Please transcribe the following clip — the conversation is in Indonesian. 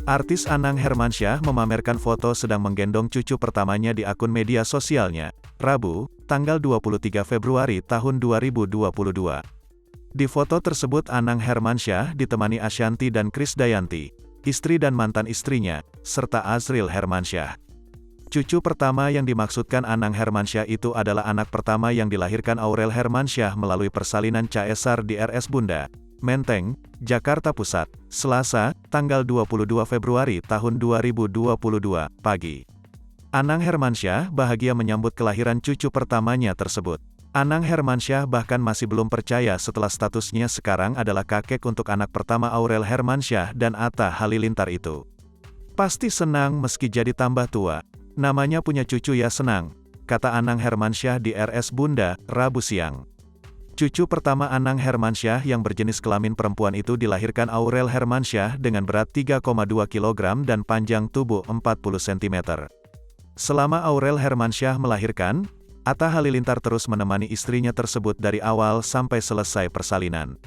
Artis Anang Hermansyah memamerkan foto sedang menggendong cucu pertamanya di akun media sosialnya, Rabu, tanggal 23 Februari tahun 2022. Di foto tersebut Anang Hermansyah ditemani Ashanty dan Krisdayanti, istri dan mantan istrinya, serta Azril Hermansyah. Cucu pertama yang dimaksudkan Anang Hermansyah itu adalah anak pertama yang dilahirkan Aurel Hermansyah melalui persalinan caesar di RS Bunda, Menteng, Jakarta Pusat, Selasa, tanggal 22 Februari tahun 2022, pagi. Anang Hermansyah bahagia menyambut kelahiran cucu pertamanya tersebut. Anang Hermansyah bahkan masih belum percaya setelah statusnya sekarang adalah kakek untuk anak pertama Aurel Hermansyah dan Atta Halilintar itu. Pasti senang meski jadi tambah tua. Namanya punya cucu ya senang, kata Anang Hermansyah di RS Bunda, Rabu siang. Cucu pertama Anang Hermansyah yang berjenis kelamin perempuan itu dilahirkan Aurel Hermansyah dengan berat 3,2 kg dan panjang tubuh 40 cm. Selama Aurel Hermansyah melahirkan, Atta Halilintar terus menemani istrinya tersebut dari awal sampai selesai persalinan.